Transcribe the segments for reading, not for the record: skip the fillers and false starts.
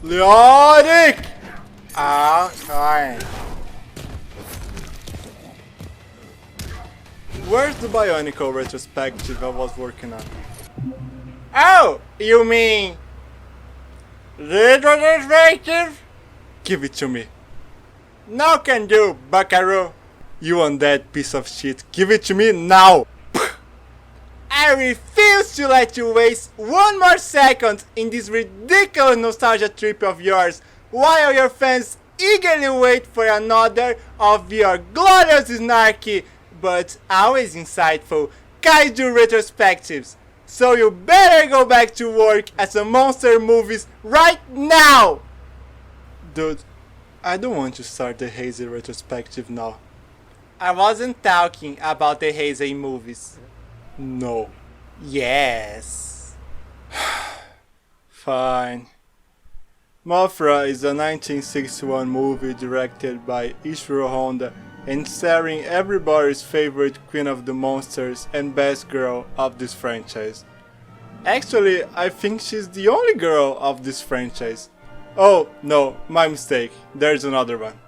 Leonic! Okay. Where's the Bionicle retrospective I was working on? Oh! You mean... Retrospective? Give it to me. No can do, buckaroo. You on that piece of shit. Give it to me now! I refuse to let you waste one more second in this ridiculous nostalgia trip of yours while your fans eagerly wait for another of your glorious snarky but always insightful kaiju retrospectives. So you better go back to work at some monster movies right now! Dude, I don't want to start the Heisei retrospective now. I wasn't talking about the Heisei movies. No. Yes. Fine. Mothra is a 1961 movie directed by Ishiro Honda and starring everybody's favorite queen of the monsters and best girl of this franchise. Actually, I think she's the only girl of this franchise. Oh, no, my mistake. There's another one.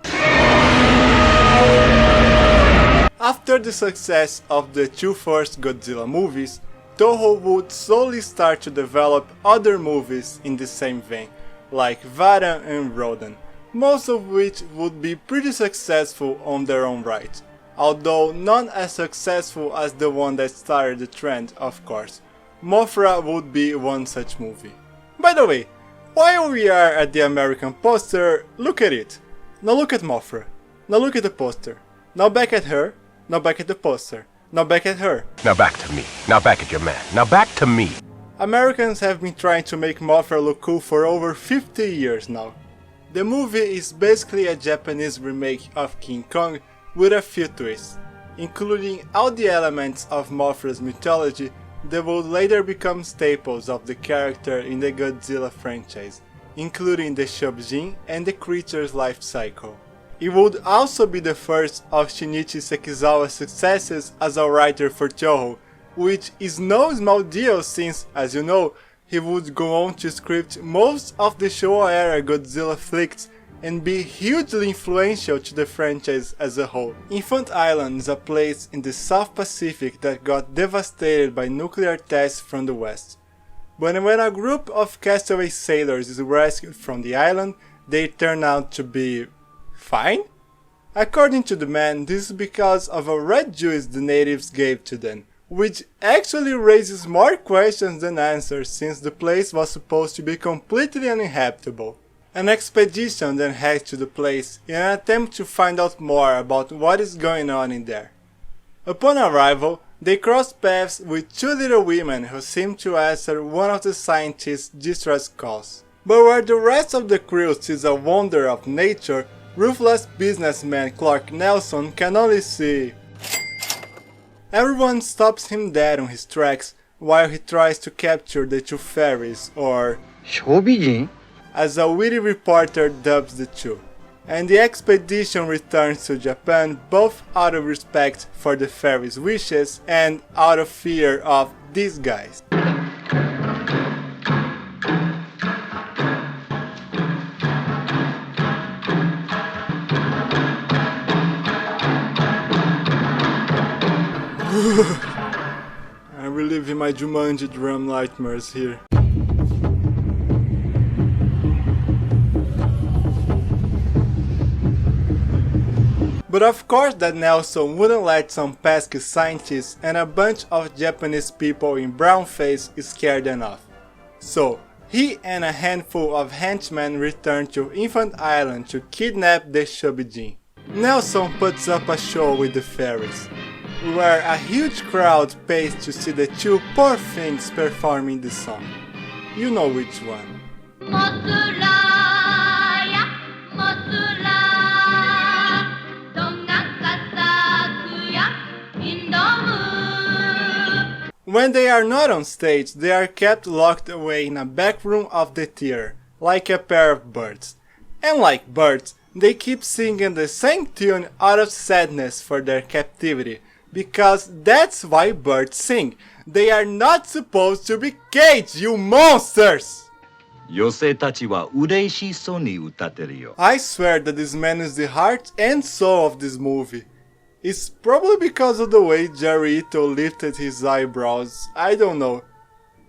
After the success of the two first Godzilla movies, Toho would slowly start to develop other movies in the same vein, like Vara and Rodan, most of which would be pretty successful on their own right, although not as successful as the one that started the trend, of course. Mothra would be one such movie. By the way, while we are at the American poster, look at it. Now look at Mothra. Now look at the poster. Now back at her. Now back at the poster. Now back at her. Now back to me. Now back at your man. Now back to me. Americans have been trying to make Mothra look cool for over 50 years now. The movie is basically a Japanese remake of King Kong with a few twists, including all the elements of Mothra's mythology that would later become staples of the character in the Godzilla franchise, including the Shobijin and the creature's life cycle. It would also be the first of Shinichi Sekizawa's successes as a writer for Toho, which is no small deal since, as you know, he would go on to script most of the Showa-era Godzilla flicks and be hugely influential to the franchise as a whole. Infant Island is a place in the South Pacific that got devastated by nuclear tests from the West. But when a group of castaway sailors is rescued from the island, they turn out to be... fine? According to the man, this is because of a red juice the natives gave to them, which actually raises more questions than answers since the place was supposed to be completely uninhabitable. An expedition then heads to the place in an attempt to find out more about what is going on in there. Upon arrival, they cross paths with two little women who seem to answer one of the scientists' distress calls. But where the rest of the crew sees a wonder of nature, ruthless businessman Clark Nelson can only see. Everyone stops him dead on his tracks while he tries to capture the two fairies, or Shobijin, as a witty reporter dubs the two, and the expedition returns to Japan both out of respect for the fairies' wishes and out of fear of these guys. I'm reliving my Jumanji drum nightmares here. But of course that Nelson wouldn't let some pesky scientists and a bunch of Japanese people in brown face scare them off. So, he and a handful of henchmen return to Infant Island to kidnap the Shobijin. Nelson puts up a show with the fairies, where a huge crowd pays to see the two poor things performing the song. You know which one. When they are not on stage, they are kept locked away in a back room of the theater, like a pair of birds. And like birds, they keep singing the same tune out of sadness for their captivity, because that's why birds sing. They are not supposed to be caged, you monsters! 妖精たちは嬉しそうに歌ってるよ。 I swear that this man is the heart and soul of this movie. It's probably because of the way Jerry Ito lifted his eyebrows, I don't know.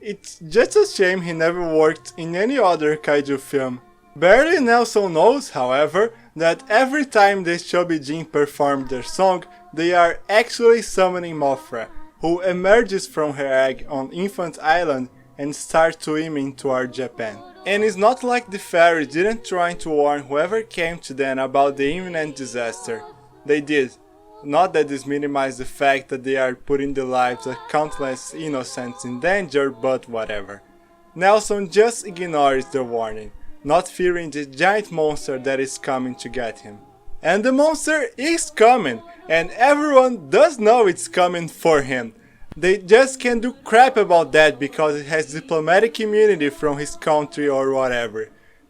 It's just a shame he never worked in any other kaiju film. Barely Nelson knows, however, that every time the Shobijin perform their song, they are actually summoning Mothra, who emerges from her egg on Infant Island and starts swimming toward Japan. And it's not like the fairies didn't try to warn whoever came to them about the imminent disaster. They did. Not that this minimizes the fact that they are putting the lives of countless innocents in danger, but whatever. Nelson just ignores the warning, not fearing the giant monster that is coming to get him. And the monster is coming, and everyone does know it's coming for him. They just can't do crap about that because it has diplomatic immunity from his country or whatever.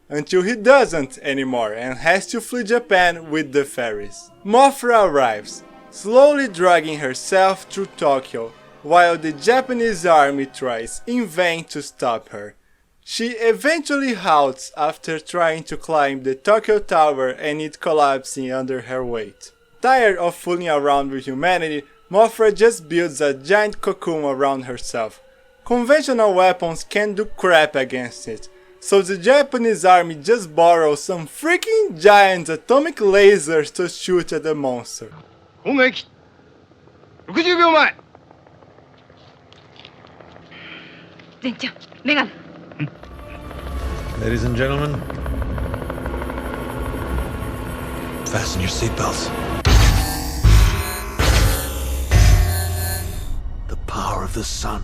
Until he doesn't anymore and has to flee Japan with the fairies. Mothra arrives, slowly dragging herself through Tokyo, while the Japanese army tries in vain to stop her. She eventually halts after trying to climb the Tokyo Tower and it collapsing under her weight. Tired of fooling around with humanity, Mothra just builds a giant cocoon around herself. Conventional weapons can't do crap against it, so the Japanese army just borrows some freaking giant atomic lasers to shoot at the monster. 攻撃60秒前。全長、メガネ。Ladies and gentlemen, fasten your seatbelts. The power of the sun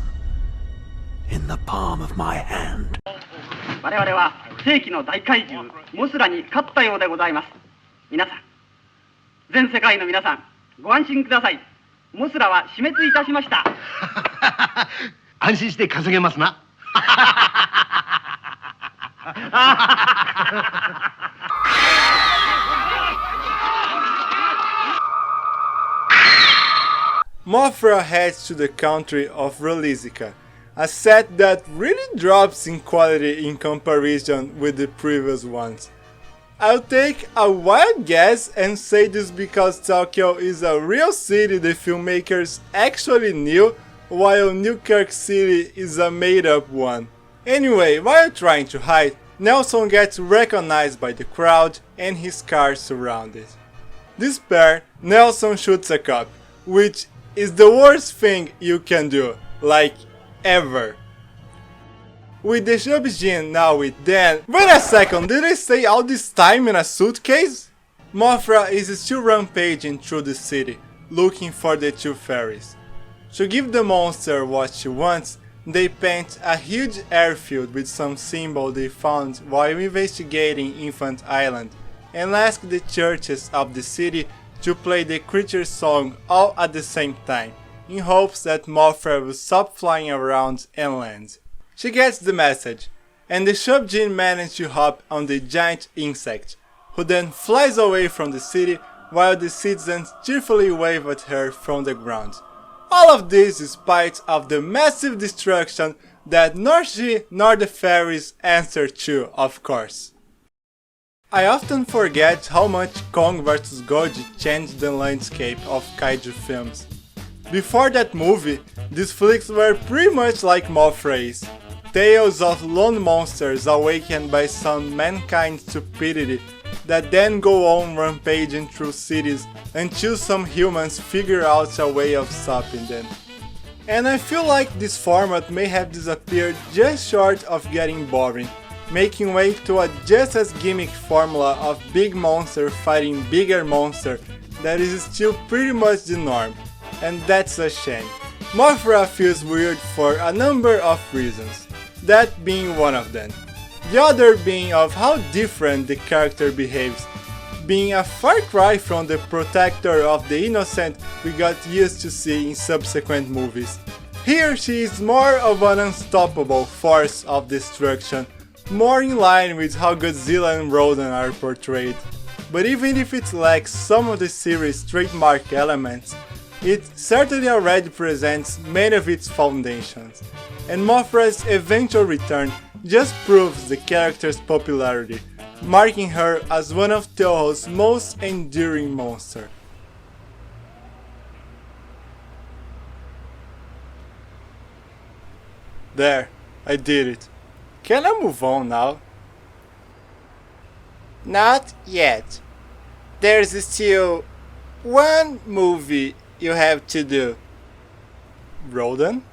in the palm of my hand. 我々は世紀の大怪獣モスラに勝ったようでございます。皆さん、全世界の皆さん、ご安心ください。モスラは死滅いたしました。安心して稼げますな。Mothra heads to the country of Relisica, a set that really drops in quality in comparison with the previous ones. I'll take a wild guess and say this because Tokyo is a real city the filmmakers actually knew, while Newkirk City is a made-up one. Anyway, while trying to hide, Nelson gets recognized by the crowd and his car surrounded. Despair, Nelson shoots a cop, which is the worst thing you can do, like, ever. With the Shobijin now with Dan. Wait a second, did I stay all this time in a suitcase? Mothra is still rampaging through the city, looking for the two fairies. To give the monster what she wants, they paint a huge airfield with some symbol they found while investigating Infant Island, and ask the churches of the city to play the creature's song all at the same time, in hopes that Mothra will stop flying around and land. She gets the message, and the Shobijin manage to hop on the giant insect, who then flies away from the city while the citizens cheerfully wave at her from the ground. All of this in spite of the massive destruction that nor she nor the fairies answer to, of course. I often forget how much Kong vs Godzilla changed the landscape of kaiju films. Before that movie, these flicks were pretty much like Mothra is. Tales of lone monsters awakened by some mankind stupidity that then go on rampaging through cities until some humans figure out a way of stopping them. And I feel like this format may have disappeared just short of getting boring, making way to a just as gimmick formula of big monster fighting bigger monster that is still pretty much the norm, and that's a shame. Mothra feels weird for a number of reasons, that being one of them. The other being of how different the character behaves, being a far cry from the protector of the innocent we got used to see in subsequent movies. Here she is more of an unstoppable force of destruction, more in line with how Godzilla and Rodan are portrayed. But even if it lacks some of the series' trademark elements, it certainly already presents many of its foundations, and Mothra's eventual return just proves the character's popularity, marking her as one of Toho's most enduring monsters. There, I did it. Can I move on now? Not yet. There's still one movie you have to do. Rodan?